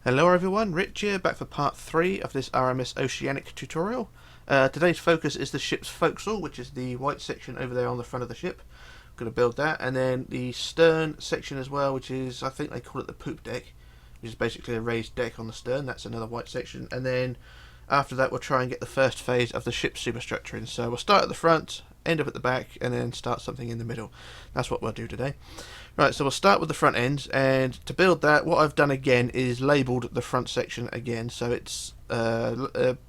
Hello everyone, Rich here, back for part 3 of this RMS Oceanic tutorial. Today's focus is the ship's forecastle, which is the white section over there on the front of the ship. I'm going to build that, and then the stern section as well, which is, I think they call it the poop deck, which is basically a raised deck on the stern. That's another white section, and then after that we'll try and get the first phase of the ship's superstructure in. So we'll start at the front, end up at the back, and then start something in the middle. That's what we'll do today. Right, so we'll start with the front end, and to build that, what I've done again is labelled the front section again. So it's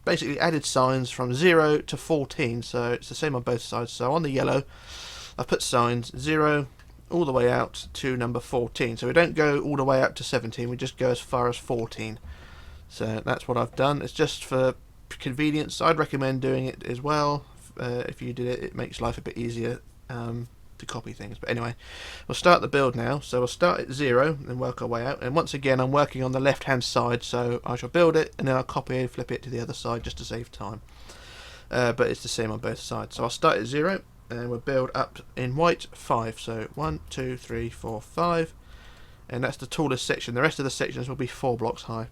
basically added signs from 0 to 14, so it's the same on both sides. So on the yellow, I've put signs 0 all the way out to number 14. So we don't go all the way out to 17, we just go as far as 14. So that's what I've done. It's just for convenience. I'd recommend doing it as well. If you did it, it makes life a bit easier to copy things. But anyway, we'll start the build now. So we'll start at 0 and work our way out. And once again, I'm working on the left hand side, so I shall build it and then I'll copy and flip it to the other side just to save time. But it's the same on both sides. So I'll start at 0 and we'll build up in white 5. So 1, 2, 3, 4, 5, and that's the tallest section. The rest of the sections will be 4 blocks high.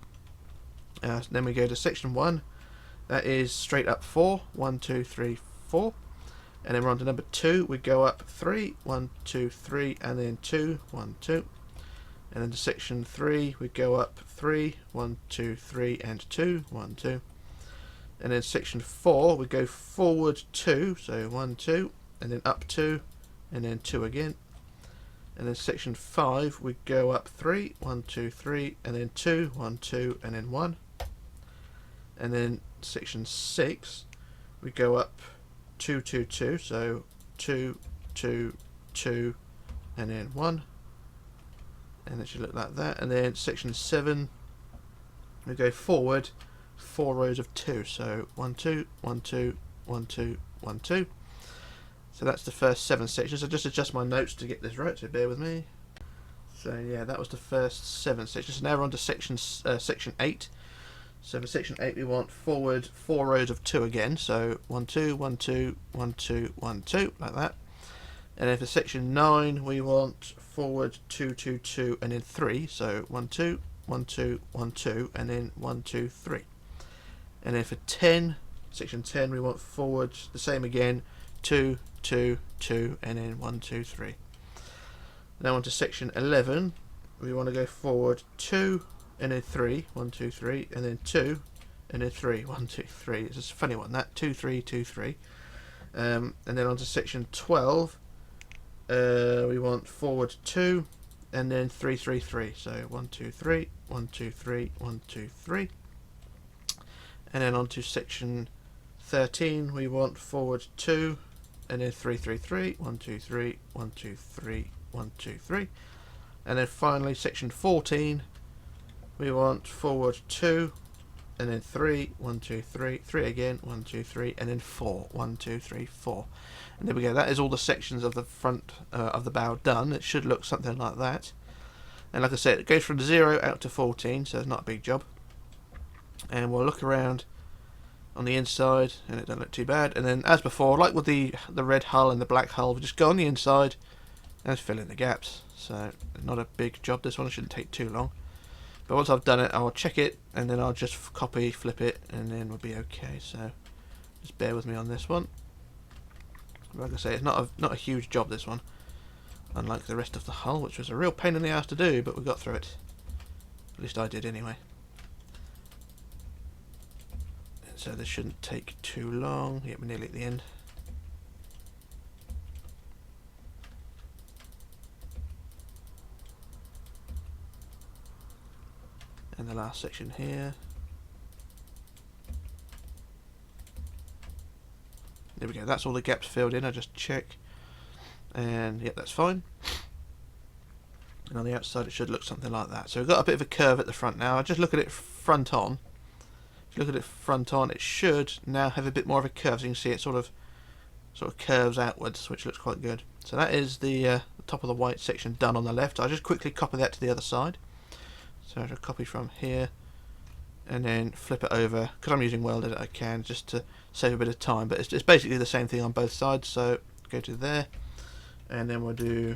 Then we go to section 1. That is straight up 4. 1, 2, 3, 4. And then we're on to number 2. We go up 3, 1, 2, 3, and then 2, 1, 2. And then to section 3, we go up 3, 1, 2, 3, and 2, 1, 2. And then section 4, we go forward 2, so 1, 2, and then up 2, and then 2 again. And then section 5, we go up 3, 1, 2, 3, and then 2, 1, 2, and then 1. And then section 6, we go up 2, 2, 2, so 2, 2, 2, and then 1, and it should look like that. And then section 7, we go forward 4 rows of 2, so 1, 2, 1, 2, 1, 2, 1, 2. So that's the first 7 sections. I just adjust my notes to get this right, so bear with me. So yeah, that was the first 7 sections. So now we're on to section 8. So for section 8, we want forward 4 rows of 2 again, so 1, 2, 1, 2, 1, 2, 1, 2, like that. And then for section 9, we want forward 2, 2, 2, and then 3, so 1, 2, 1, 2, 1, 2, and then 1, 2, 3. And then for 10, section 10, we want forward the same again, 2, 2, 2, and then 1, 2, 3. Now on to section 11, we want to go forward 2, and then 3, 1, 2, 3, and then 2, and then 3, 1, 2, 3. It's just a funny one, that 2, 3, 2, 3. And then on to section 12, we want forward 2, and then 3, 3, 3. So 1, 2, 3, 1, 2, 3, 1, 2, 3. And then on to section 13, we want forward 2, and then 3, 3, 3, 1, 2, 3, 1, 2, 3, 1, 2, 3. And then finally section 14, we want forward 2, and then 3, 1, 2, 3, 3 again, 1, 2, 3, and then 4, 1, 2, 3, 4. And there we go. That is all the sections of the front of the bow done. It should look something like that. And like I said, it goes from 0 out to 14, so it's not a big job. And we'll look around on the inside, and it doesn't look too bad. And then, as before, like with the red hull and the black hull, we just go on the inside and fill in the gaps. So not a big job. This one shouldn't take too long. But once I've done it, I'll check it, and then I'll just copy, flip it, and then we'll be okay. So just bear with me on this one. Like I say, it's not a huge job, this one, unlike the rest of the hull, which was a real pain in the ass to do, but we got through it. At least I did anyway. And so this shouldn't take too long. Yep, we're nearly at the end. And the last section here. There we go, that's all the gaps filled in. I just check, and yep, that's fine. And on the outside it should look something like that. So we've got a bit of a curve at the front now. I just look at it front on. If you look at it front on, it should now have a bit more of a curve. So you can see it sort of curves outwards, which looks quite good. So that is the top of the white section done on the left. I'll just quickly copy that to the other side. So I'll copy from here and then flip it over. Because I'm using Weld Edit, I can, just to save a bit of time. But it's basically the same thing on both sides. So go to there, and then we'll do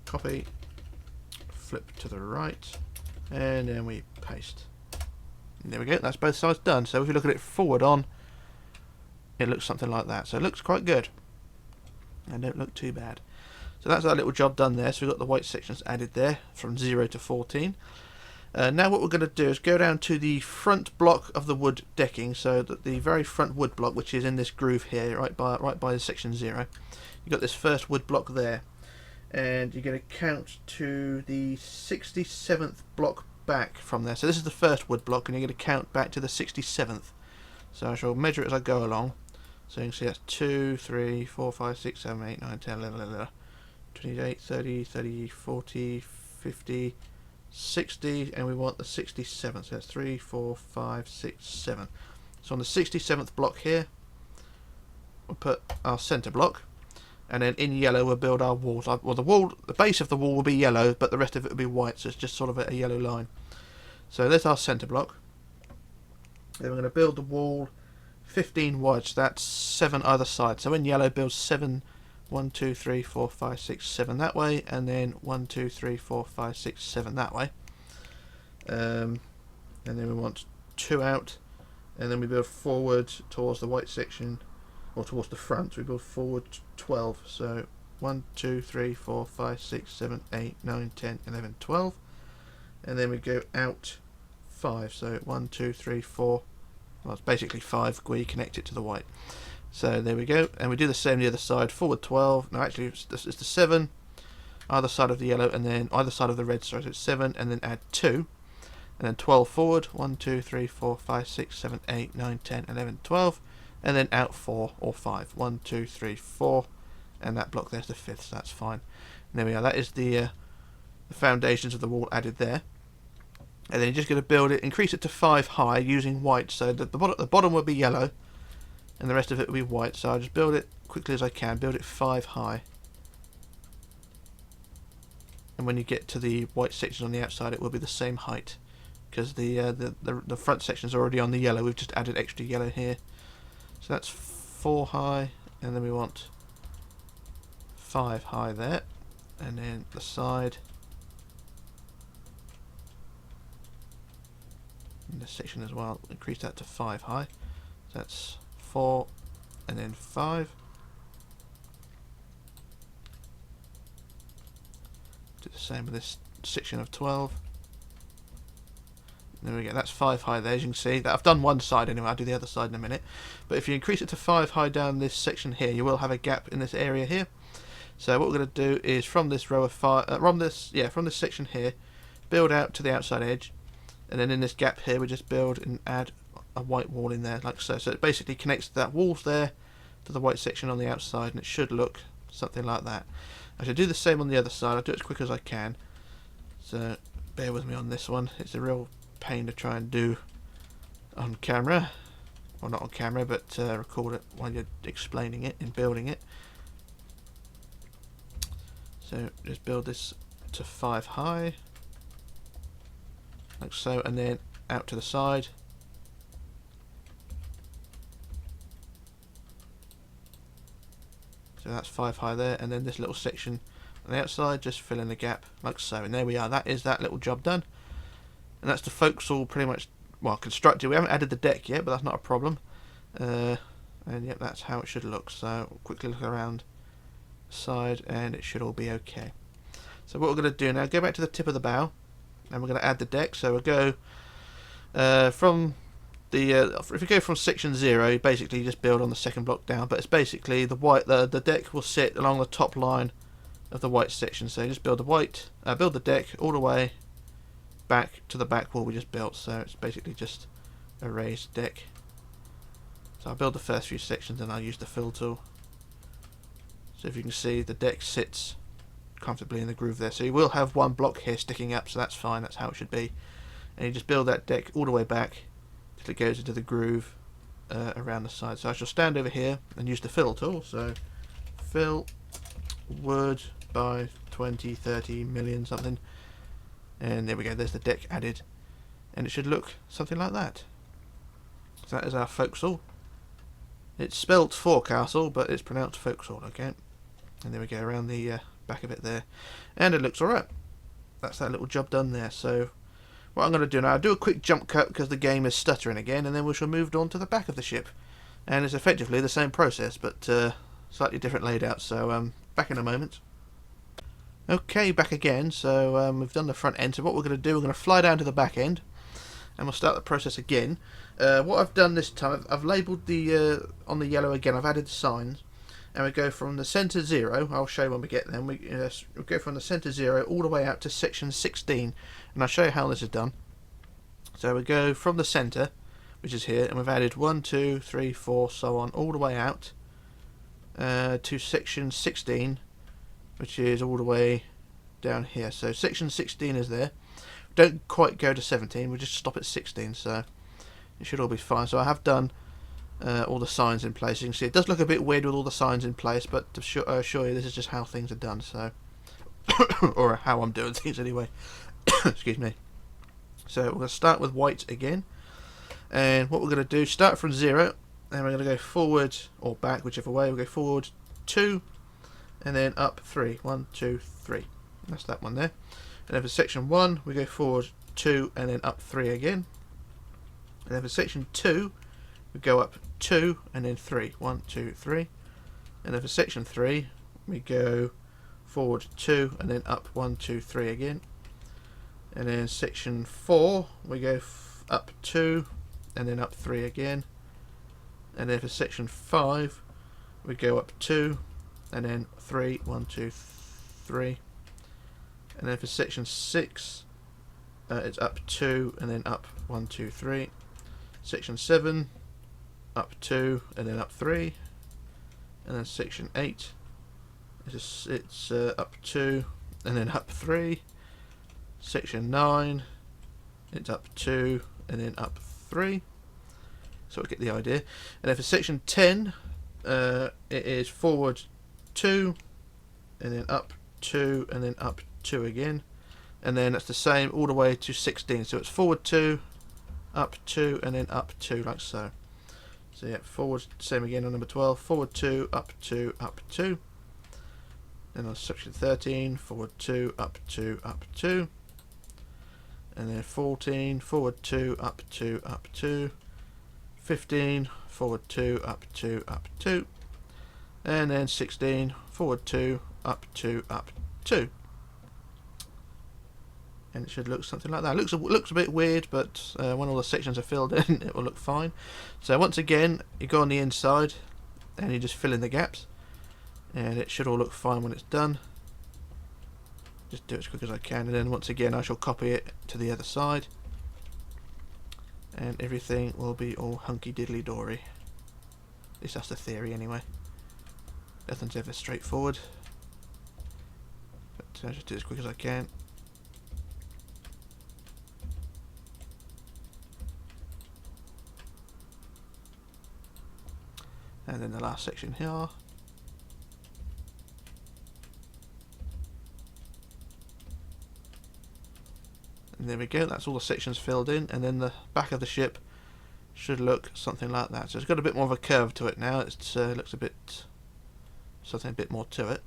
copy, flip to the right, and then we paste. And there we go, that's both sides done. So if you look at it forward on, it looks something like that. So it looks quite good and don't look too bad. So that's our little job done there. So we've got the white sections added there from 0 to 14. Now what we're going to do is go down to the front block of the wood decking, so that the very front wood block, which is in this groove here, right by section 0. You've got this first wood block there, and you're going to count to the 67th block back from there. So this is the first wood block, and you're going to count back to the 67th. So I shall measure it as I go along. So you can see that's 2, 3, 4, 5, 6, 7, 8, 9, 10, 11, 28, 30, 30, 40, 50, 60, and we want the 67th. So that's 3, 4, 5, 6, 7. So on the 67th block here, we'll put our centre block, and then in yellow we'll build our walls. Well, the base of the wall will be yellow, but the rest of it will be white, so it's just sort of a yellow line. So there's our centre block. Then we're going to build the wall 15 wide, so that's 7 either side. So in yellow, build 7. 1, 2, 3, 4, 5, 6, 7 that way, and then 1, 2, 3, 4, 5, 6, 7 that way. And then we want 2 out, and then we build forward towards the white section, or towards the front. We build forward 12. So 1, 2, 3, 4, 5, 6, 7, 8, 9, 10, 11, 12. And then we go out 5. So 1, 2, 3, 4. Well, it's basically 5 where you connect it to the white. So there we go, and we do the same the other side. Forward 12. No, actually it's the 7 either side of the yellow, and then either side of the red. Sorry, so it's 7, and then add 2, and then 12 forward. 1, 2, 3, 4, 5, 6, 7, 8, 9, 10, 11, 12, and then out 4 or 5. 1, 2, 3, 4, and that block there's the 5th. So that's fine. And there we are. That is the foundations of the wall added there. And then you're just going to build it, increase it to 5 high using white. So the bottom will be yellow, and the rest of it will be white. So I'll just build it quickly as I can, build it 5 high. And when you get to the white section on the outside, it will be the same height, because the front section is already on the yellow. We've just added extra yellow here. So that's 4 high, and then we want 5 high there, and then the side, and this section as well, increase that to 5 high. So that's 4 and then 5. Do the same with this section of 12. There we go, that's 5 high there. As you can see, that I've done one side anyway, I'll do the other side in a minute. But if you increase it to 5 high down this section here, you will have a gap in this area here. So what we're going to do is from this row of 5, from this section here, build out to the outside edge, and then in this gap here we just build and add a white wall in there, like so. So it basically connects that walls there to the white section on the outside, and it should look something like that. I should do the same on the other side. I'll do it as quick as I can, so bear with me on this one. It's a real pain to try and do on camera, well, not on camera, but record it while you're explaining it and building it. So just build this to 5 high, like so, and then out to the side. So that's 5 high there, and then this little section on the outside, just fill in the gap like so, and there we are. That is that little job done, and that's the forecastle pretty much, well, constructed. We haven't added the deck yet, but that's not a problem. And yep, that's how it should look. So quickly look around the side, and it should all be okay. So what we're going to do now, go back to the tip of the bow, and we're going to add the deck. So we'll go from the if you go from section 0, you basically just build on the second block down, but it's basically the deck will sit along the top line of the white section. So you just build the deck all the way back to the back wall we just built. So it's basically just a raised deck. So I'll build the first few sections, and I'll use the fill tool. So if you can see, the deck sits comfortably in the groove there. So you will have one block here sticking up, so that's fine, that's how it should be. And you just build that deck all the way back till it goes into the groove around the side. So I shall stand over here and use the fill tool. So fill wood by 20, 30 million something, and there we go, there's the deck added, and it should look something like that. So that is our forecastle. It's spelt Forecastle, but it's pronounced Forecastle, okay? And there we go, around the back of it there, and it looks alright. That's that little job done there. So what I'm going to do now, I'll do a quick jump cut because the game is stuttering again, and then we shall move on to the back of the ship. And it's effectively the same process, but slightly different layout, so back in a moment. Okay, back again. So we've done the front end, so what we're going to do, we're going to fly down to the back end, and we'll start the process again. What I've done this time, I've labelled the on the yellow again, I've added signs, and we go from the centre 0, I'll show you when we get there, we go from the centre 0 all the way out to section 16, and I'll show you how this is done. So we go from the centre, which is here, and we've added 1, 2, 3, 4, so on, all the way out to section 16, which is all the way down here. So section 16 is there. Don't quite go to 17, we just stop at 16, so it should all be fine. So I have done all the signs in place. You can see it does look a bit weird with all the signs in place, but to assure you, this is just how things are done, so or how I'm doing things anyway. Excuse me. So we're going to start with white again, and what we're going to do, start from 0, and we're going to go forward or back, whichever way. We'll go forward 2, and then up 3. 1, 2, 3. That's that one there. And then for section 1, we go forward 2, and then up 3 again. And then for section 2, we go up 2, and then 3. 1, 2, 3. And then for section 3, we go forward 2, and then up 1, 2, 3 again. And then section 4, we go up 2, and then up 3 again. And then for section 5, we go up 2, and then 3. 1, 2, 3. And then for section 6, it's up 2, and then up 1, 2, 3. Section 7, up 2, and then up 3. And then section 8, it's up 2, and then up 3. Section 9, it's up 2, and then up 3. So we get the idea. And then for section 10, it is forward 2, and then up 2, and then up 2 again. And then that's the same all the way to 16. So it's forward 2, up 2, and then up 2, like so. So yeah, forward, same again on number 12. Forward 2, up 2, up 2. Then on section 13, forward 2, up 2, up 2. And then 14, forward 2, up 2, up 2. 15, forward 2, up 2, up 2. And then 16, forward 2, up 2, up 2. And it should look something like that. It looks a bit weird, but when all the sections are filled in, it will look fine. So once again, you go on the inside, and you just fill in the gaps. And it should all look fine when it's done. Just do it as quick as I can, and then once again I shall copy it to the other side, and everything will be all hunky diddly dory. At least that's the theory anyway. Nothing's ever straightforward, but I'll just do it as quick as I can. And then the last section here. And there we go, that's all the sections filled in, and then the back of the ship should look something like that. So it's got a bit more of a curve to it now. It looks a bit, something a bit more to it.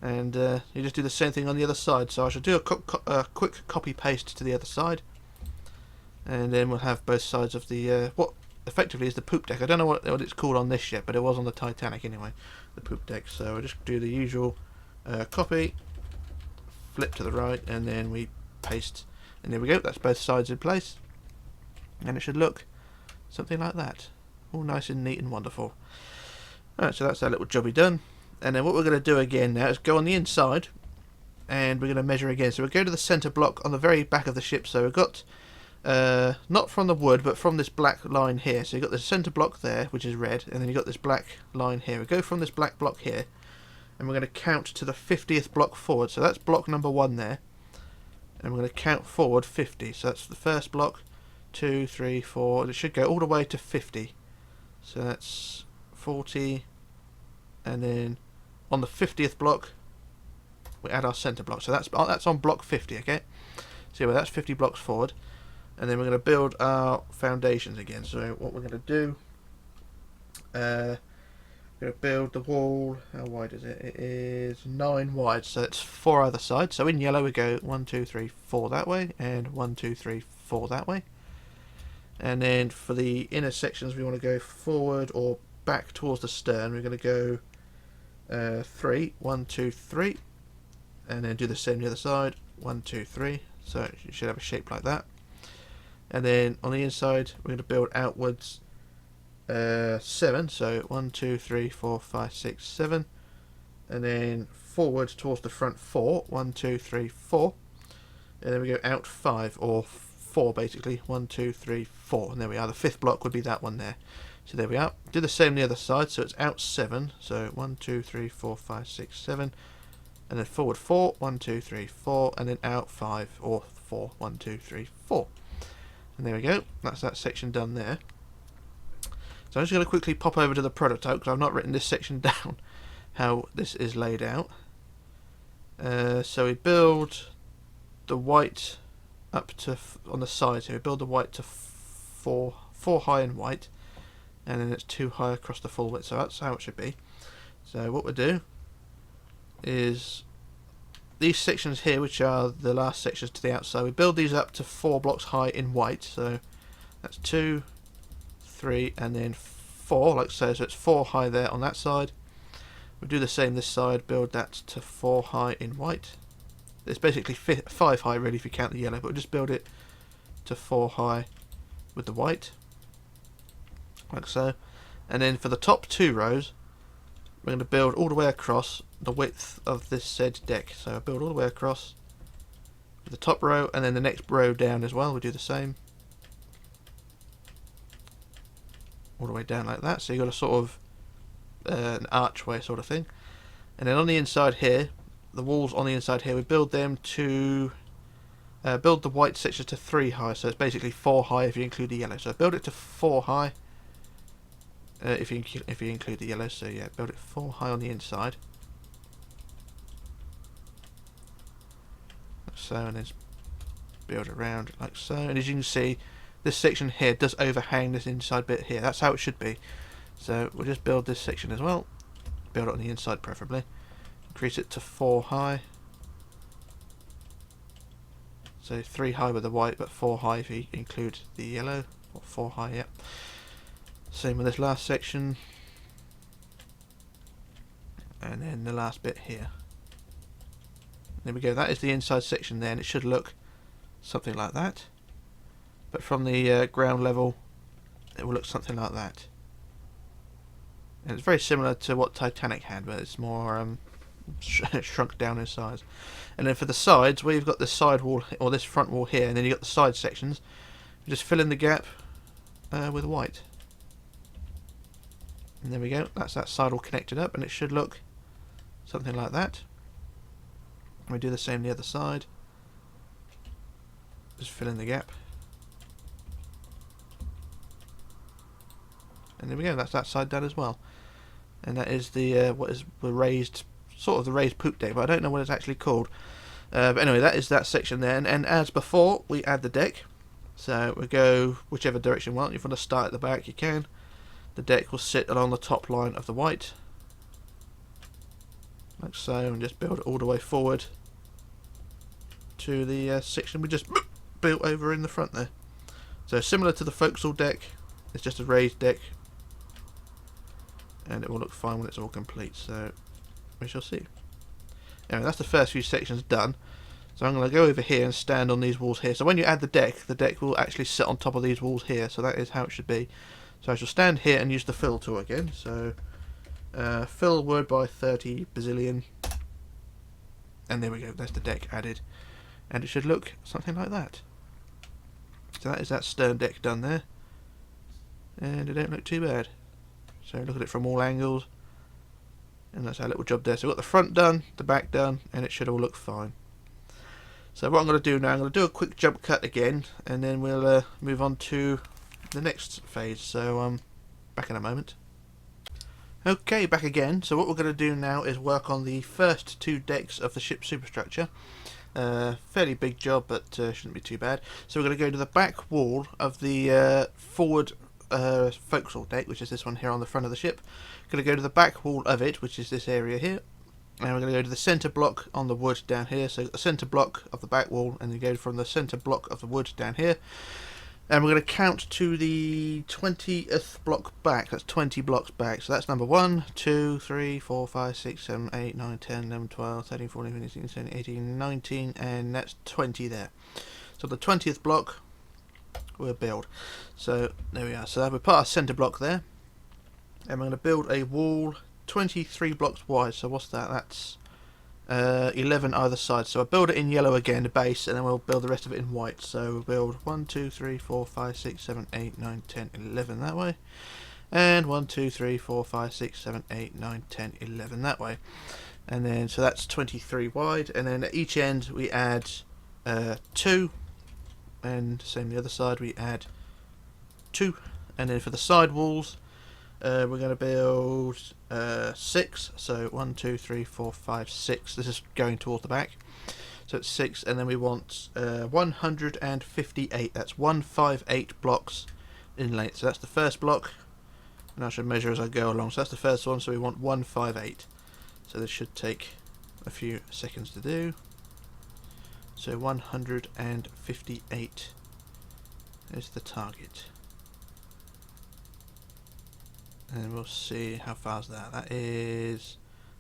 And you just do the same thing on the other side. So I shall do a quick copy paste to the other side, and then we'll have both sides of the what effectively is the poop deck. I don't know what it's called on this ship, but it was on the Titanic anyway, the poop deck. So I'll just do the usual copy, flip to the right, and then we paste. And there we go, that's both sides in place, and it should look something like that, all nice and neat and wonderful. Alright, so that's our little jobby done. And then what we're going to do again now is go on the inside, and we're going to measure again. So we'll go to the centre block on the very back of the ship. So we've got not from the wood, but from this black line here. So you've got the centre block there, which is red, and then you've got this black line here. We go from this black block here, and we're going to count to the 50th block forward. So that's block number 1 there. And we're going to count forward 50. So that's the first block, 2, 3, 4. And it should go all the way to 50. So that's 40. And then on the 50th block, we add our centre block. So that's on block 50, okay? So anyway, that's 50 blocks forward. And then we're going to build our foundations again. So what we're going to do, We're going to build the wall. How wide is it? It is 9 wide, so it's 4 either side. So in yellow we go 1, 2, 3, 4 that way, and 1, 2, 3, 4 that way. And then for the inner sections we want to go forward or back towards the stern. We're going to go 3, 1, 2, 3, and then do the same the other side. 1, 2, 3. So you should have a shape like that. And then on the inside we're going to build outwards 7, so 1, 2, 3, 4, 5, 6, 7, and then forward towards the front 4, 1, 2, 3, 4, and then we go out 5, or 4 basically, 1, 2, 3, 4, and there we are. The 5th block would be that one there. So there we are. Do the same on the other side, so it's out 7, so 1, 2, 3, 4, 5, 6, 7, and then forward 4, 1, 2, 3, 4, and then out 5, or 4, 1, 2, 3, 4. And there we go. That's that section done there. So I'm just going to quickly pop over to the prototype because I've not written this section down, how this is laid out. So we build the white up to, on the side, so we build the white to 4 high in white, and then it's 2 high across the full width, so that's how it should be. So what we'll do is these sections here, which are the last sections to the outside, we build these up to 4 blocks high in white, so that's 2, 3, and then 4, like so. So it's 4 high there on that side. We'll do the same this side, build that to 4 high in white. It's basically 5 high really if you count the yellow, but we'll just build it to 4 high with the white, like so. And then for the top 2 rows, we're going to build all the way across the width of this said deck. So I'll build all the way across the top row, and then the next row down as well, we'll do the same. All the way down like that, so you've got a sort of an archway sort of thing. And then on the inside here, the walls on the inside here, we build them to build the white section to 3 high, so it's basically 4 high if you include the yellow. So build it to 4 high if you include the yellow. So yeah, build it 4 high on the inside, like so, and then build around like so. And as you can see, this section here does overhang this inside bit here. That's how it should be. So we'll just build this section as well. Build it on the inside preferably. Increase it to 4 high. So 3 high with the white, but 4 high if you include the yellow. Or 4 high, yeah. Same with this last section. And then the last bit here. There we go. That is the inside section there, and it should look something like that. But from the ground level, it will look something like that. And it's very similar to what Titanic had, but it's more shrunk down in size. And then for the sides, where you've got this side wall, or this front wall here, and then you've got the side sections, you just fill in the gap with white. And there we go, that's that side all connected up, and it should look something like that. And we do the same the other side. Just fill in the gap. And there we go, that's that side done as well. And that is the what is the raised, sort of the raised poop deck, but I don't know what it's actually called. But anyway, that is that section there. And as before, we add the deck. So we go whichever direction you want. If you want to start at the back, you can. The deck will sit along the top line of the white, like so, and just build it all the way forward to the section we just built over in the front there. So similar to the Forecastle deck, it's just a raised deck, and it will look fine when it's all complete, so we shall see. Anyway, that's the first few sections done. So I'm going to go over here and stand on these walls here. So when you add the deck will actually sit on top of these walls here, so that is how it should be. So I shall stand here and use the fill tool again. So fill word by 30 bazillion, and there we go, there's the deck added, and it should look something like that. So that is that stern deck done there, and it don't look too bad. So look at it from all angles, and that's our little job there. So we've got the front done, the back done, and it should all look fine. So what I'm going to do now, I'm going to do a quick jump cut again, and then we'll move on to the next phase. So back in a moment. Okay, back again. So what we're going to do now is work on the first 2 decks of the ship's superstructure. Fairly big job, but shouldn't be too bad. So we're going to go to the back wall of the forward forecastle deck, which is this one here on the front of the ship. Going to go to the back wall of it, which is this area here. And we're going to go to the centre block on the wood down here. So the centre block of the back wall, and then go from the centre block of the wood down here. And we're going to count to the 20th block back. That's 20 blocks back. So that's number 1, 2, 3, 4, 5, 6, 7, 8, 9, 10, 11, 12, 13, 14, 15, 16, 17, 18, 19, and that's 20 there. So the 20th block we'll build. So there we are. So we put our centre block there. And we're going to build a wall 23 blocks wide. So what's that? That's 11 either side. So I'll build it in yellow again, the base, and then we'll build the rest of it in white. So we'll build 1, 2, 3, 4, 5, 6, 7, 8, 9, 10, 11 that way. And 1, 2, 3, 4, 5, 6, 7, 8, 9, 10, 11 that way. And then, so that's 23 wide. And then at each end we add 2. And same the other side, we add 2. And then for the side walls, we're going to build 6, so 1, 2, 3, 4, 5, 6. This is going toward the back, so it's 6, and then we want 158. That's 158 blocks in length. So that's the first block, and I should measure as I go along. So that's the first one. So we want 158. So this should take a few seconds to do. So 158 is the target. And we'll see how far is that.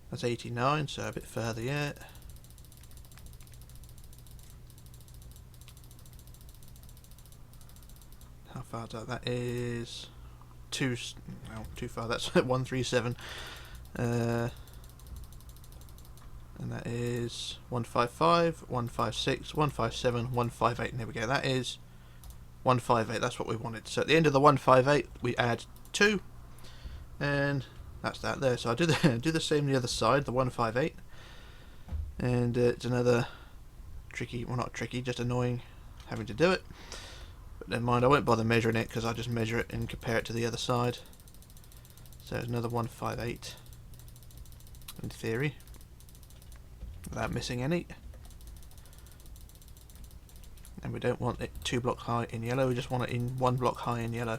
That's 89, so a bit further yet. How far is that? That is too far. That's 137. And that is 155, 156, 157, 158. And there we go. That is 158. That's what we wanted. So at the end of the 158, we add 2. And that's that there. So I do the same the other side, the 158, and it's another tricky, well not tricky, just annoying having to do it. But never mind, I won't bother measuring it because I'll just measure it and compare it to the other side. So it's another 158 in theory, without missing any. And we don't want it 2 blocks high in yellow. We just want it in 1 block high in yellow.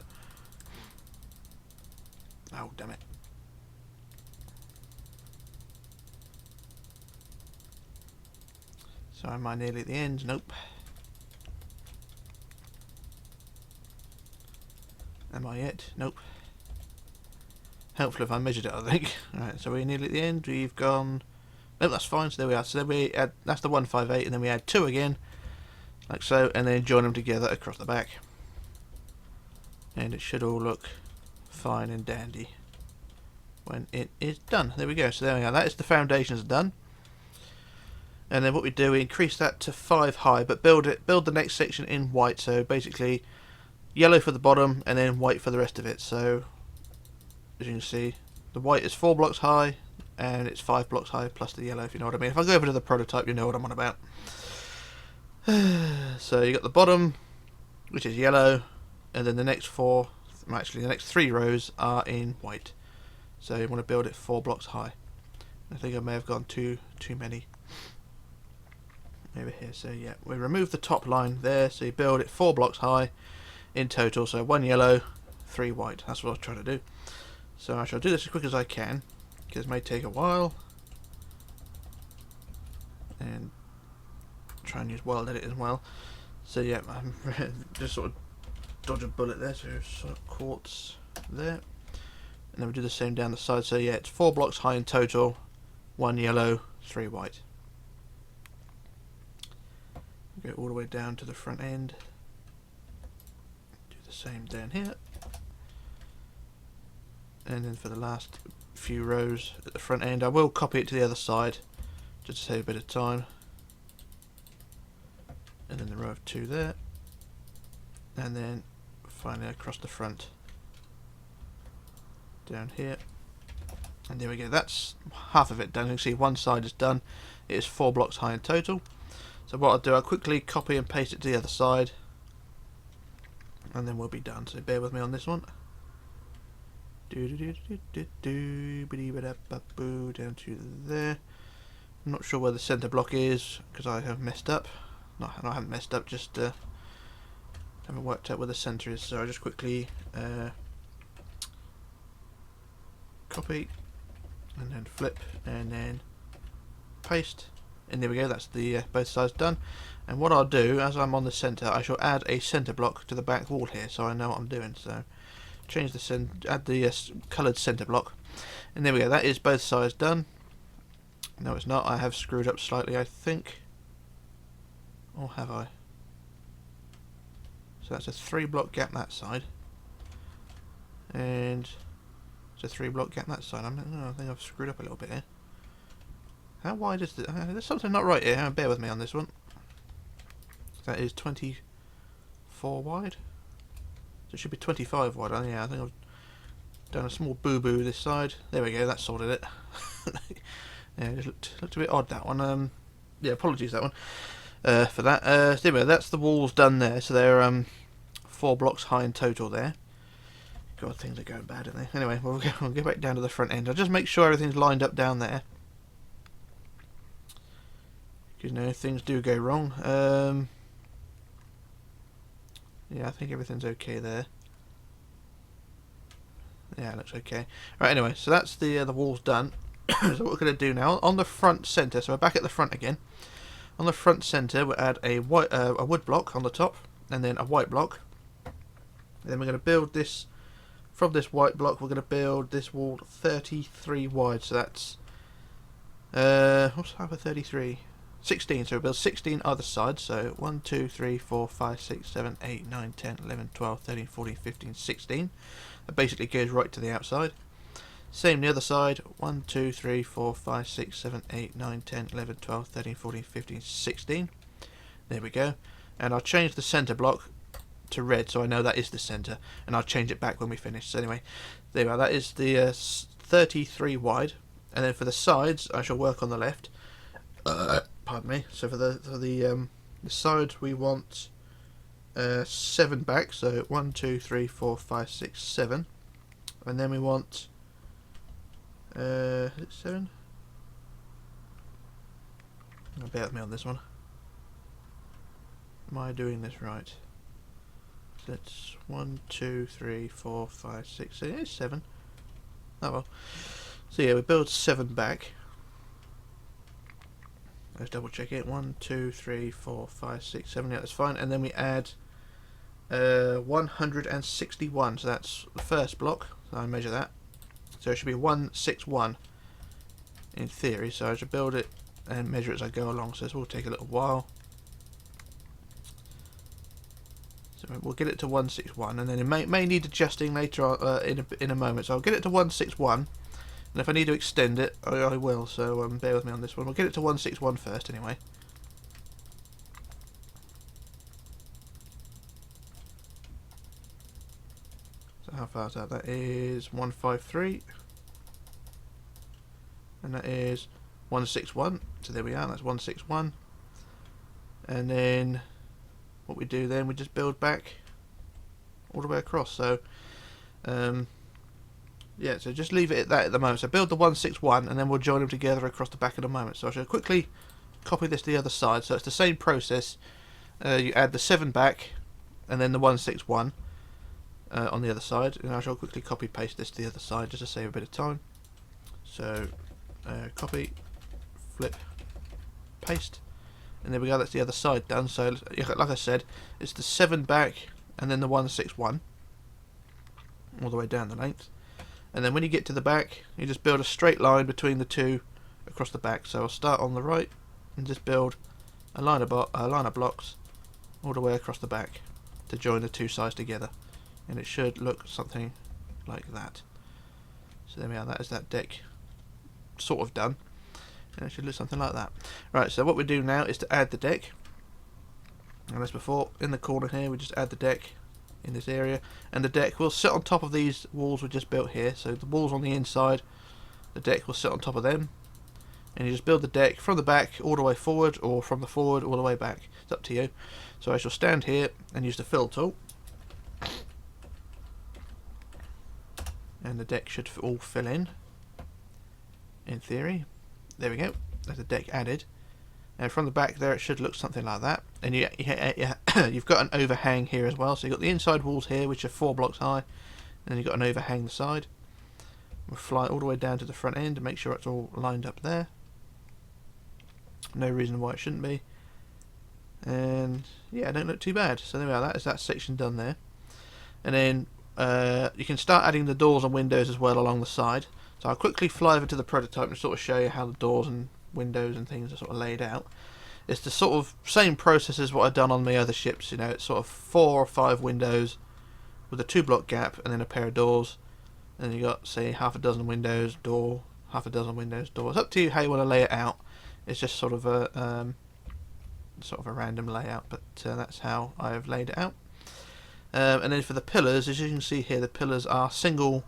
Oh, damn it. So am I nearly at the end? Nope. Am I yet? Nope. Helpful if I measured it, I think. Alright, so we're nearly at the end. We've gone... Nope, that's fine. So there we are. So then we add... That's the 158, and then we add 2 again. Like so, and then join them together across the back. And it should all look fine and dandy when it is done. There we go. So there we are. That is the foundations done. And then what we do, we increase that to 5 high, but build the next section in white. So basically, yellow for the bottom, and then white for the rest of it. So as you can see, the white is 4 blocks high, and it's 5 blocks high plus the yellow. If you know what I mean. If I go over to the prototype, you know what I'm on about. So you got the bottom, which is yellow, and then the next 4. Actually, the next 3 rows are in white. So you want to build it 4 blocks high. I think I may have gone too many over here. So yeah, we remove the top line there. So you build it 4 blocks high in total. So 1 yellow, 3 white. That's what I was trying to do. So I shall do this as quick as I can, because it may take a while. And try and use wild edit as well. So yeah, I'm just sort of dodge a bullet there, so sort of quartz there, and then we do the same down the side. So yeah, it's 4 blocks high in total, 1 yellow, 3 white. Go all the way down to the front end, do the same down here, and then for the last few rows at the front end, I will copy it to the other side just to save a bit of time, and then the row of 2 there, and then finally across the front down here, and there we go. That's half of it done. You can see one side is done. It is 4 blocks high in total. So what I'll do, I'll quickly copy and paste it to the other side, and then we'll be done. So bear with me on this one. Down to there. I'm not sure where the centre block is because I have messed up. No, I haven't messed up, just Haven't worked out where the centre is, so I'll just quickly copy and then flip and then paste, and there we go. That's the both sides done. And what I'll do, as I'm on the centre, I shall add a centre block to the back wall here, so I know what I'm doing. So change the add the coloured centre block, and there we go. That is both sides done. No, it's not. I have screwed up slightly, I think, or have I? So that's a 3-block gap that side, and it's a 3-block gap that side. I think I've screwed up a little bit here. How wide is it? There's something not right here. Bear with me on this one. That is 24 wide. So it should be 25 wide. Yeah, I think I've done a small boo-boo this side. There we go. That sorted it. Yeah, it just looked a bit odd, that one. Yeah, apologies that one for that. There we go. That's the walls done there. So they're 4 blocks high in total there. God, things are going bad, aren't they? Anyway, we'll go back down to the front end. I'll just make sure everything's lined up down there. Because, you know, things do go wrong. Yeah, I think everything's okay there. Yeah, it looks okay. Right, anyway, so that's the walls done. So what we're going to do now, on the front centre, so we're back at the front again. On the front centre, we'll add a wood block on the top, and then a white block. And then we're going to build this, from this white block, we're going to build this wall 33 wide. So that's, what's half of 33? 16, so we'll build 16 other sides. So 1, 2, 3, 4, 5, 6, 7, 8, 9, 10, 11, 12, 13, 14, 15, 16. That basically goes right to the outside. Same the other side. 1, 2, 3, 4, 5, 6, 7, 8, 9, 10, 11, 12, 13, 14, 15, 16. There we go. And I'll change the centre block to red, so I know that is the centre, and I'll change it back when we finish. So anyway, there we are. That is the 33 wide, and then for the sides, I shall work on the left. Pardon me. So for the sides, we want 7 back. So 1, 2, 3, 4, 5, 6, 7, and then we want is it 7? Bear with me on this one. Am I doing this right? So it's 1, 2, 3, 4, 5, 6, 7. It is 7. Oh well. So yeah, we build 7 back. Let's double check it. 1, 2, 3, 4, 5, 6, 7. Yeah, that's fine. And then we add 161. So that's the first block. So I measure that. So it should be 161 in theory. So I should build it and measure it as I go along. So this will take a little while. So we'll get it to 161, and then it may need adjusting later on, in a moment. So I'll get it to 161, and if I need to extend it, I will. So bear with me on this one. We'll get it to 161 first, anyway. So how far is that? That is 153, and that is 161. So there we are. That's 161, and then what we do then, we just build back all the way across. So yeah, so just leave it at that at the moment. So build the 161, and then we'll join them together across the back in a moment. So I shall quickly copy this to the other side. So it's the same process. You add the 7 back, and then the 161 on the other side. And I shall quickly copy paste this to the other side just to save a bit of time. So copy, flip, paste. And there we go, that's the other side done. So like I said, it's the 7 back and then the 161 all the way down the length. And then when you get to the back, you just build a straight line between the two across the back. So I'll start on the right and just build a line of blocks all the way across the back to join the two sides together. And it should look something like that. So there we are, that is that deck sort of done. And it should look something like that. Right, so what we do now is to add the deck. And as before, in the corner here, we just add the deck in this area. And the deck will sit on top of these walls we just built here. So the walls on the inside, the deck will sit on top of them. And you just build the deck from the back all the way forward, or from the forward all the way back. It's up to you. So I shall stand here and use the fill tool. And the deck should all fill in theory. There we go, there's the deck added. And from the back there it should look something like that. And you've got an overhang here as well. So you've got the inside walls here, which are 4 blocks high, and then you've got an overhang the side. We'll fly all the way down to the front end and make sure it's all lined up there. No reason why it shouldn't be. And yeah, it don't look too bad. So there we are, that is that section done there. And then you can start adding the doors and windows as well along the side. So I'll quickly fly over to the prototype and sort of show you how the doors and windows and things are sort of laid out. It's the sort of same process as what I've done on the other ships. You know, it's sort of 4 or 5 windows with a 2-block gap and then a pair of doors. And then you got, say, half a dozen windows, door, half a dozen windows, door. It's up to you how you want to lay it out. It's just sort of a random layout, but that's how I've laid it out. And then for the pillars, as you can see here, the pillars are single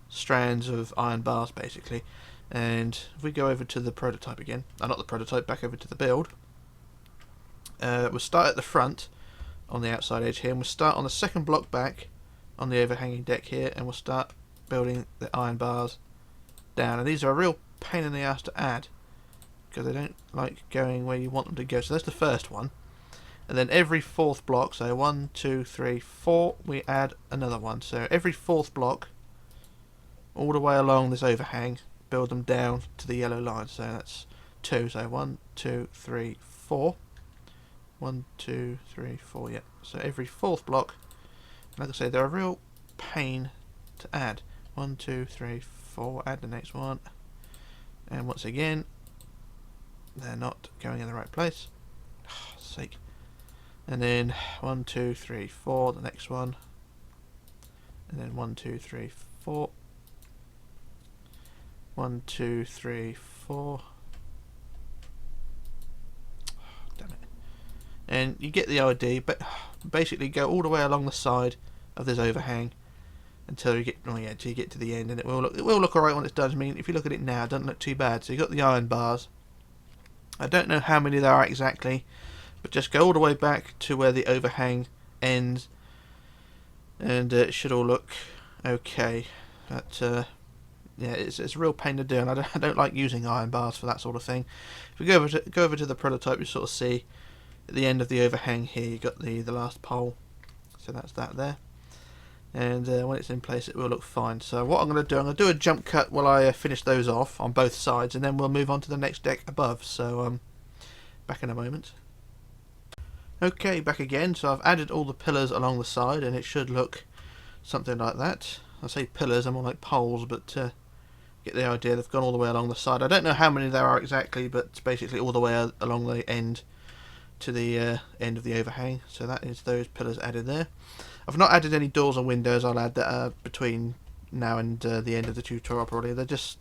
strands of iron bars basically. And if we go over to the prototype again, not the prototype, back over to the build, we'll start at the front on the outside edge here, and we'll start on the second block back on the overhanging deck here, and we'll start building the iron bars down. And these are a real pain in the ass to add because they don't like going where you want them to go. So that's the first one, and then every 4th block, so 1, 2, 3, 4, we add another one. So every 4th block all the way along this overhang, build them down to the yellow line. So that's 2, so 1, 2, 3, 4, 1, 2, 3, 4, yeah. So every 4th block, like I say, they're a real pain to add. 1, 2, 3, 4, add the next one, and once again they're not going in the right place. Oh, sake. And then 1, 2, 3, 4, the next one, and then 1, 2, 3, 4, 1, 2, 3, 4. Oh, damn it. And you get the idea, but basically go all the way along the side of this overhang until you get, till you get to the end, and it will look alright when it's done. I mean, if you look at it now, it doesn't look too bad. So you've got the iron bars. I don't know how many there are exactly, but just go all the way back to where the overhang ends, and it should all look okay. But yeah, it's a real pain to do, and I don't like using iron bars for that sort of thing. If we go over to the prototype, you sort of see at the end of the overhang here, you got the last pole. So that's that there. And when it's in place, it will look fine. So what I'm going to do, I'm going to do a jump cut while I finish those off on both sides, and then we'll move on to the next deck above. So back in a moment. Okay, back again. So I've added all the pillars along the side, and it should look something like that. I say pillars, I'm more like poles, but get the idea. They've gone all the way along the side. I don't know how many there are exactly, but it's basically all the way along the end to the end of the overhang. So that is those pillars added there. I've not added any doors and windows. I'll add that between now and the end of the tutorial probably. They're just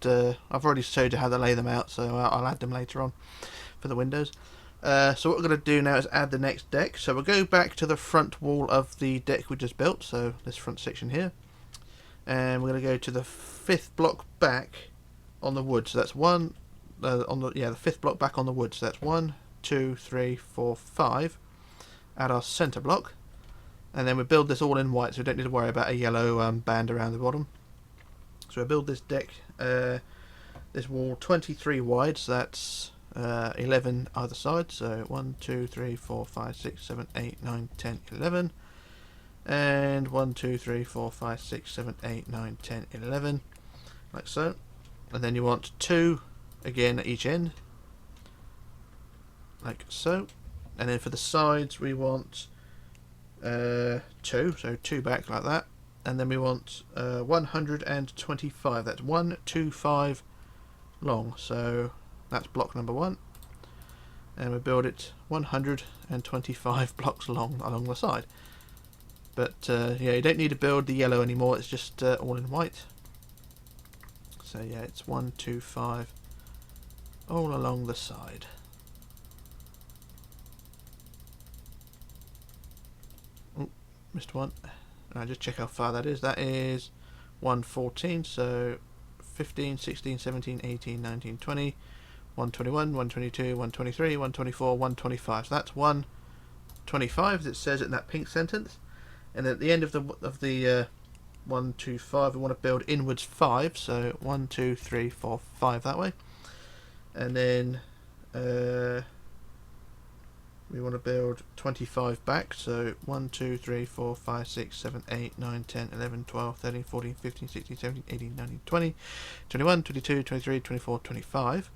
I've already showed you how to lay them out, so I'll add them later on for the windows. So what we're going to do now is add the next deck. So we'll go back to the front wall of the deck we just built, so this front section here, and we're going to go to the 5th block back on the wood. So that's one the 5th block back on the wood. So that's 1, 2, 3, 4, 5. Add our centre block. And then we build this all in white, so we don't need to worry about a yellow band around the bottom. So we build this deck, this wall 23 wide, so that's 11 either side. So 1, 2, 3, 4, 5, 6, 7, 8, 9, 10, 11. And 1, 2, 3, 4, 5, 6, 7, 8, 9, 10, 11. Like so. And then you want 2 again at each end. Like so. And then for the sides we want 2, so 2 back like that, and then we want 125. That's 125 long. So that's block number 1, and we build it 125 blocks long along the side. But yeah, you don't need to build the yellow anymore. It's just all in white. So yeah, it's 125 all along the side. Missed one. I'll just check how far that is. That is 114, so 15, 16, 17, 18, 19, 20, 121, 122, 123, 124, 125. So that's 125, as it says in that pink sentence. And at the end of the 125, we want to build inwards 5. So 1, 2, 3, 4, 5 that way. And then we want to build 25 back, so 1, 2, 3, 4, 5, 6, 7, 8, 9, 10, 11, 12, 13, 14, 15, 16, 17, 18, 19, 20, 21, 22, 23, 24, 25,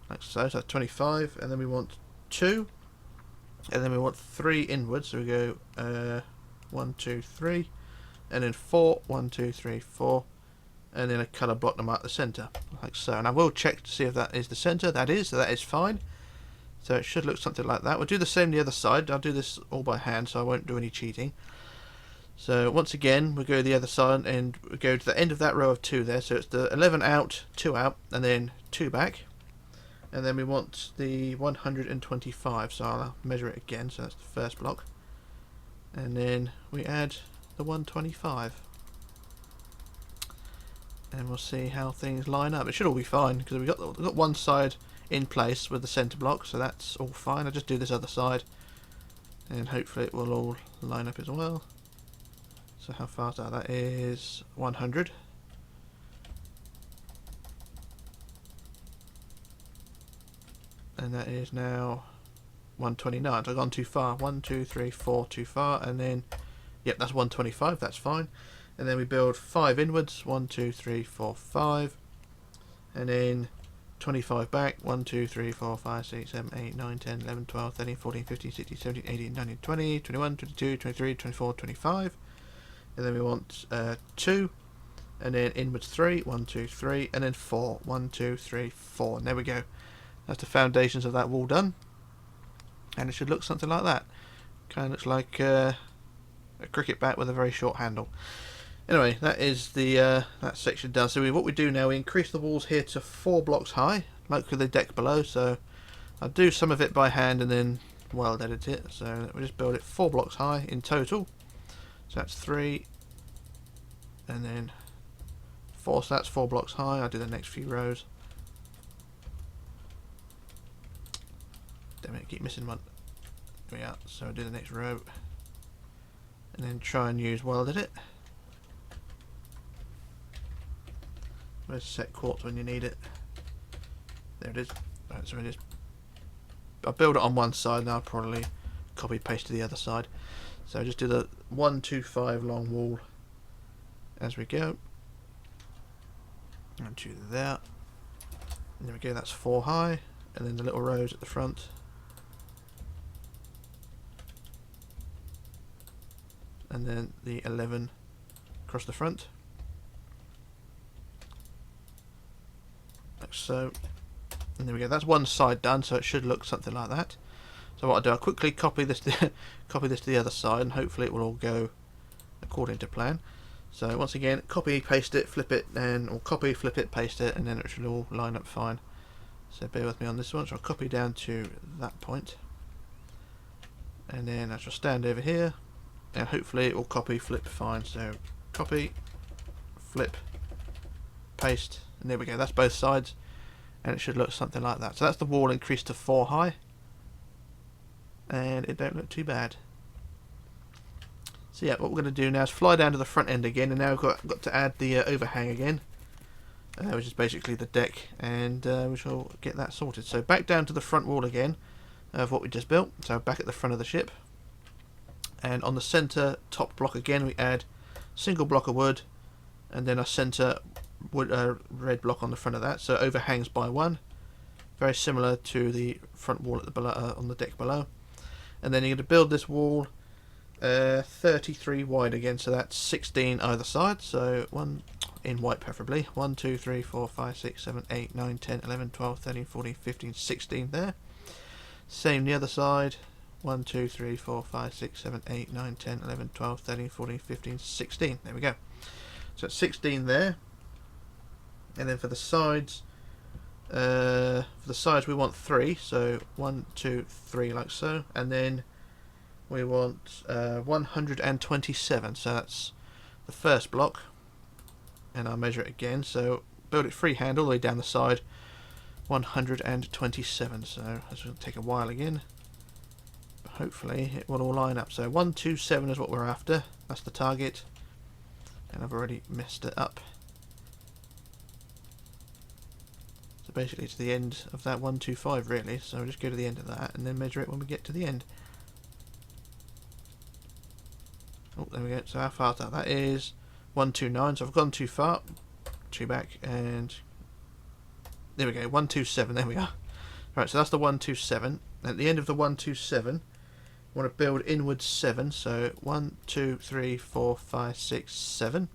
like so. So that's 25, and then we want 2, and then we want 3 inwards, so we go 1, 2, 3, and then 4, 1, 2, 3, 4, and then a colour block to mark the centre, like so. And I will check to see if that is the centre. That is, so that is fine. So it should look something like that. We'll do the same the other side. I'll do this all by hand, so I won't do any cheating. So once again, we'll go to the other side and we'll go to the end of that row of 2 there. So it's the 11 out, 2 out, and then 2 back. And then we want the 125, so I'll measure it again. So that's the first block. And then we add the 125. And we'll see how things line up. It should all be fine, because we've got one side in place with the centre block, so that's all fine. I'll just do this other side and hopefully it will all line up as well. So how far is that? That is 100. And that is now 129. So I've gone too far. 1, 2, 3, 4, too far. And then, yep, that's 125. That's fine. And then we build 5 inwards. 1, 2, 3, 4, 5. And then 25 back. 1, 2, 3, 4, 5, 6, 7, 8, 9, 10, 11, 12, 13, 14, 15, 16, 17, 18, 19, 20, 21, 22, 23, 24, 25. And then we want 2. And then inwards 3. 1, 2, 3. And then 4. 1, 2, 3, 4. And there we go. That's the foundations of that wall done. And it should look something like that. Kind of looks like a cricket bat with a very short handle. Anyway, that is the that section done. So what we do now, we increase the walls here to 4 blocks high, like with the deck below. So I'll do some of it by hand and then weld edit it. So we just build it 4 blocks high in total. So that's 3, and then 4. So that's 4 blocks high. I'll do the next few rows. Damn it, keep missing one. There we are. So I'll do the next row, and then try and use weld edit. Where's set quartz when you need it? There it is. Right, so I'll build it on one side, and I'll probably copy paste to the other side. So just do the 1, 2, 5 long wall as we go. And do that. And there we go, that's 4 high. And then the little rows at the front. And then the 11 across the front. Like so. And there we go, that's one side done, so it should look something like that. So what I'll do, I'll quickly copy this to the other side, and hopefully it will all go according to plan. So once again, copy, paste it, flip it, or copy, flip it, paste it, and then it should all line up fine. So bear with me on this one. So I'll copy down to that point, and then I shall stand over here, and hopefully it will copy, flip fine. So copy, flip, paste, and there we go. That's both sides, and it should look something like that. So that's the wall increased to 4 high. And it don't look too bad. So yeah, what we're going to do now is fly down to the front end again, and now we've got to add the overhang again, which is basically the deck, and we shall get that sorted. So back down to the front wall again of what we just built. So back at the front of the ship, and on the centre top block again we add single block of wood, and then a centre wood red block on the front of that. So overhangs by 1, very similar to the front wall at the below, on the deck below. And then you're going to build this wall 33 wide again, so that's 16 either side, so one in white preferably. 1, 2, 3, 4, 5, 6, 7, 8, 9, 10, 11, 12, 13, 14, 15, 16 there. Same the other side. 1, 2, 3, 4, 5, 6, 7, 8, 9, 10, 11, 12, 13, 14, 15, 16. There we go. So it's 16 there. And then for the sides, we want 3, so 1, 2, 3 like so, and then we want 127, so that's the first block, and I'll measure it again. So build it freehand all the way down the side, 127. So this will take a while again, but hopefully it will all line up. So 127 is what we're after. That's the target, and I've already messed it up. So basically to the end of that 125 really, so we'll just go to the end of that and then measure it when we get to the end. Oh, there we go. So how far is that? That is 129, so I've gone too far. Two back, and there we go, 127, there we are. Right, so that's the 127. At the end of the 127, I want to build inwards 7, so 1, 2, 3, 4, 5, 6, 7.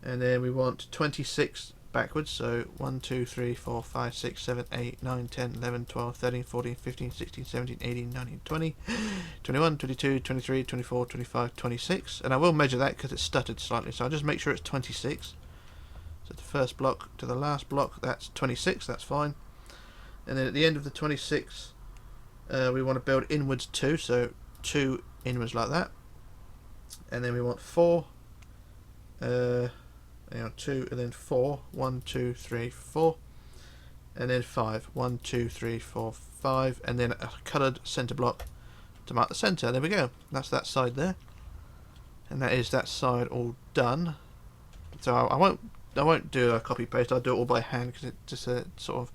And then we want 26 backwards, so 1, 2, 3, 4, 5, 6, 7, 8, 9, 10, 11, 12, 13, 14, 15, 16, 17, 18, 19, 20, 21, 22, 23, 24, 25, 26. And I will measure that because it's stuttered slightly, so I'll just make sure it's 26. So the first block to the last block, that's 26, that's fine. And then at the end of the 26, we want to build inwards 2, so 2 inwards like that. And then we want 4, 2, and then 4, 1, 2, 3, 4, and then 5, 1, 2, 3, 4, 5, and then a coloured centre block to mark the centre. There we go, that's that side there. And that is that side all done. So I won't do a copy paste, I'll do it all by hand because it just sort of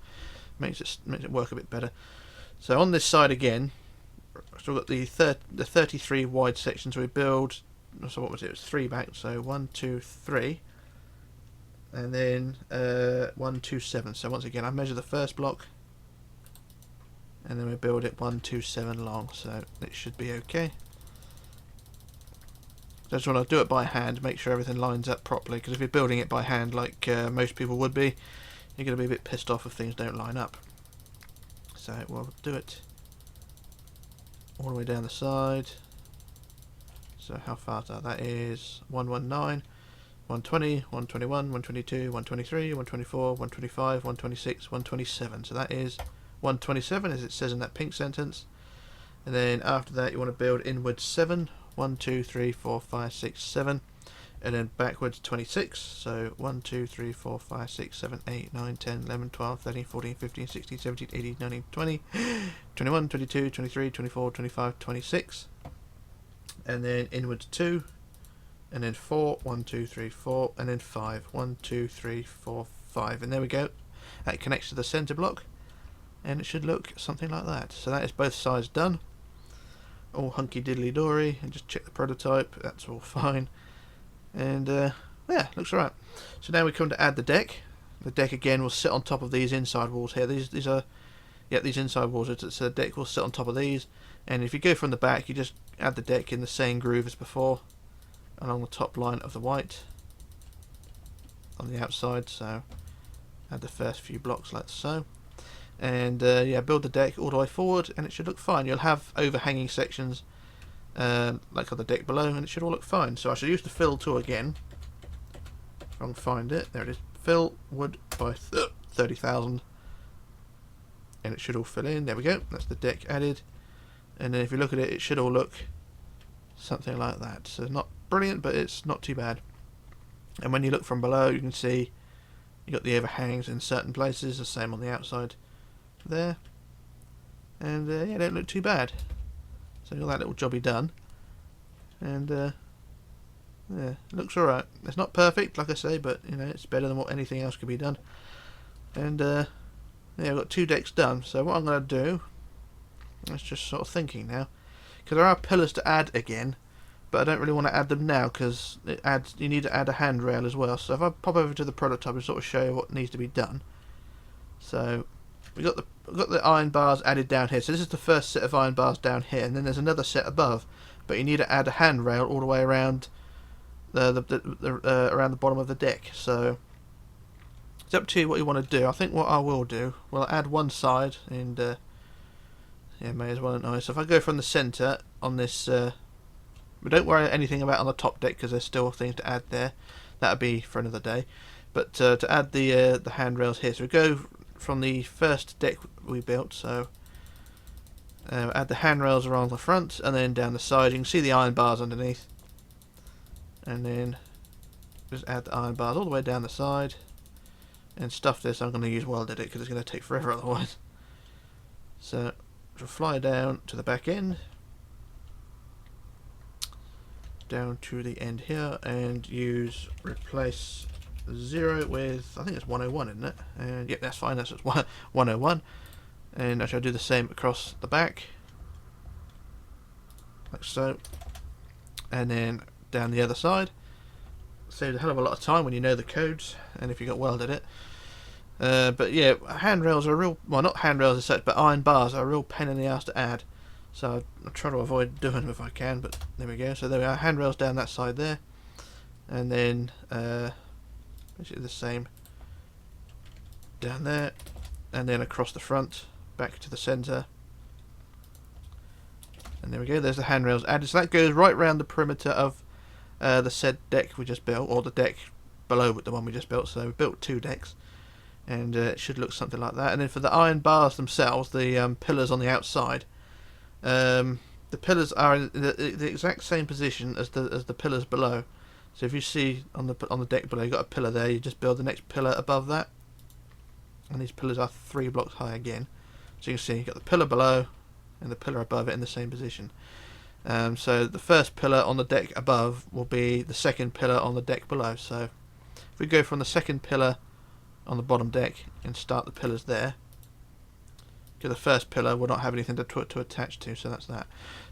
makes it work a bit better. So on this side again, so we've got the 33 wide sections we build. So what was it? It was 3 back. So 1, 2, 3, and then 1, 2, 7. So once again, I measure the first block, and then we build it 1, 2, 7 long. So it should be okay. Just want to do it by hand, make sure everything lines up properly. Because if you're building it by hand, like most people would be, you're going to be a bit pissed off if things don't line up. So we'll do it all the way down the side. So how far is that? That is 119, 120, 121, 122, 123, 124, 125, 126, 127. So that is 127 as it says in that pink sentence. And then after that you want to build inwards 7, 1, 2, 3, 4, 5, 6, 7. And then backwards 26, so 1, 2, 3, 4, 5, 6, 7, 8, 9, 10, 11, 12, 13, 14, 15, 16, 17, 18, 19, 20, 21, 22, 23, 24, 25, 26. And then inwards 2, and then 4, 1, 2, 3, 4, and then 5, 1, 2, 3, 4, 5. And there we go, that connects to the centre block, and it should look something like that. So that is both sides done, all hunky diddly dory, and just check the prototype, that's all fine. And yeah, looks alright. So now we come to add the deck. The deck again will sit on top of these inside walls here. These are these inside walls. So the deck will sit on top of these. And if you go from the back, you just add the deck in the same groove as before, along the top line of the white on the outside. So add the first few blocks like so. And yeah, build the deck all the way forward, and it should look fine. You'll have overhanging sections like on the deck below, and it should all look fine. So I should use the fill tool again. If I can find it, there it is. Fill wood by 30,000, and it should all fill in. There we go. That's the deck added. And then if you look at it, it should all look something like that. So not brilliant, but it's not too bad. And when you look from below, you can see you got the overhangs in certain places. The same on the outside there. And yeah, don't look too bad. So got that little jobby done, and yeah, it looks alright. It's not perfect, like I say, but you know, it's better than what anything else could be done. And yeah, I've got 2 decks done. So what I'm going to do, it's just sort of thinking now, because there are pillars to add again, but I don't really want to add them now because you need to add a handrail as well. So if I pop over to the prototype and sort of show you what needs to be done. So we've got the iron bars added down here. So this is the first set of iron bars down here, and then there's another set above. But you need to add a handrail all the way around around the bottom of the deck. So it's up to you what you want to do. I think what I will do, well, add one side, and yeah, may as well, don't I? So if I go from the centre on this, but don't worry anything about on the top deck because there's still things to add there. That'll be for another day. But to add the handrails here, so we go from the first deck we built, so add the handrails around the front and then down the side. You can see the iron bars underneath, and then just add the iron bars all the way down the side and stuff this. I'm going to use welded it because it's going to take forever otherwise. So we'll fly down to the back end, down to the end here, and use replace 0 with, I think it's 101, isn't it? And yep, that's fine, that's just 101. And I shall do the same across the back, like so. And then down the other side. Saves a hell of a lot of time when you know the codes, and if you got welded it. But yeah, handrails are real, well, not handrails as such, but iron bars are a real pain in the ass to add. So I try to avoid doing them if I can, but there we go. So there we are, handrails down that side there. And then basically the same down there. And then across the front, back to the centre. And there we go, there's the handrails added. So that goes right round the perimeter of the said deck we just built, or the deck below the one we just built. So we built 2 decks. And it should look something like that. And then for the iron bars themselves, the pillars on the outside, the pillars are in the exact same position as the pillars below. So if you see on the deck below, you've got a pillar there. You just build the next pillar above that, and these pillars are 3 blocks high again. So you can see you've got the pillar below and the pillar above it in the same position. So the first pillar on the deck above will be the second pillar on the deck below. So if we go from the second pillar on the bottom deck and start the pillars there, because the first pillar will not have anything to attach to, so that's that.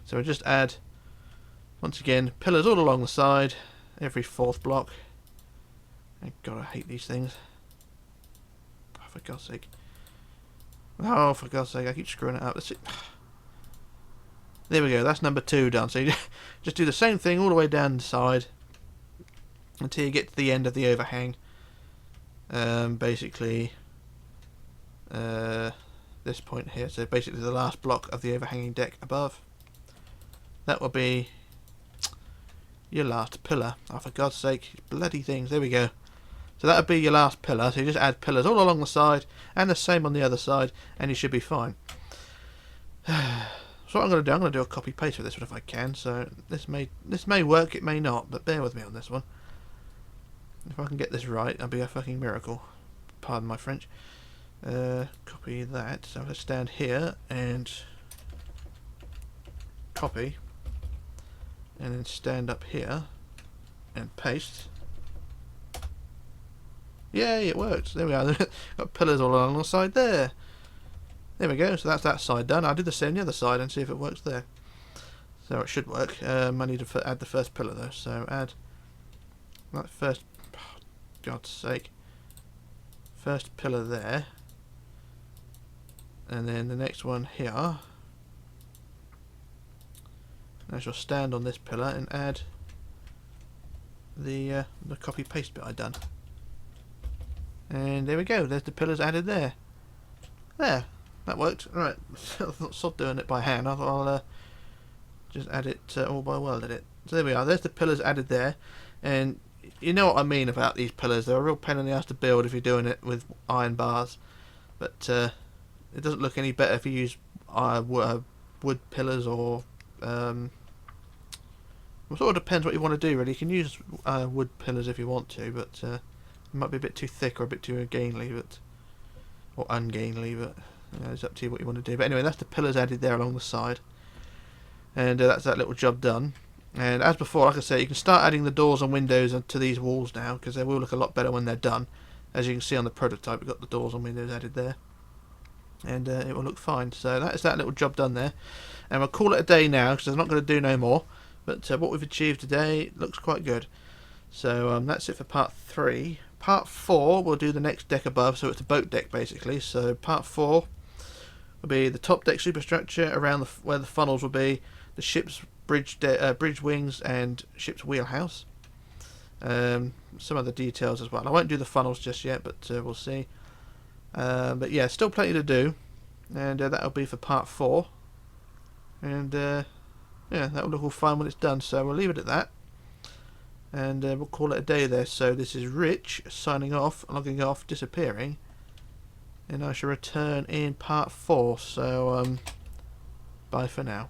So we'll just add, once again, pillars all along the side, every 4th block. And God, I hate these things. Oh, for God's sake. Oh, for God's sake, I keep screwing it up. That's it. There we go, that's number 2 done. So you just do the same thing all the way down the side until you get to the end of the overhang. Basically this point here, so basically the last block of the overhanging deck above, that will be your last pillar. Oh, for God's sake, bloody things. There we go. So that would be your last pillar. So you just add pillars all along the side and the same on the other side, and you should be fine. So what I'm going to do, I'm going to do a copy paste for this one if I can. So this may work, it may not, but bear with me on this one. If I can get this right, that'll be a fucking miracle. Pardon my French. Copy that. So let's stand here and copy, and then stand up here and paste. Yay, it works. There we are. Got pillars all along the side there. There we go. So that's that side done. I'll do the same on the other side and see if it works there. So it should work. I need to add the first pillar though. So add that first. God's sake. First pillar there. And then the next one here. I shall stand on this pillar and add the copy paste bit I done. And there we go, there's the pillars added there. There, that worked. Alright, stop doing it by hand. I'll just add it all by welding it. So there we are, there's the pillars added there. And you know what I mean about these pillars. They're a real pain in the ass to build if you're doing it with iron bars. But it doesn't look any better if you use wood pillars or... it sort of depends what you want to do really. You can use wood pillars if you want to, but it might be a bit too thick or a bit too ungainly, or ungainly, but you know, it's up to you what you want to do. But anyway, that's the pillars added there along the side. And that's that little job done. And as before, like I say, you can start adding the doors and windows to these walls now, because they will look a lot better when they're done. As you can see on the prototype, we've got the doors and windows added there. And it will look fine. So that is that little job done there. And we'll call it a day now, because I'm not going to do no more. But what we've achieved today looks quite good. So that's it for part 3. Part 4, we'll do the next deck above, so it's a boat deck basically. So part 4 will be the top deck superstructure around where the funnels will be, the ship's bridge wings and ship's wheelhouse. Some other details as well. I won't do the funnels just yet, but we'll see. But yeah, still plenty to do, and that'll be for part 4. And yeah, that'll look all fine when it's done. So we'll leave it at that, and we'll call it a day there. So this is Rich signing off, logging off, disappearing, and I shall return in part 4. So bye for now.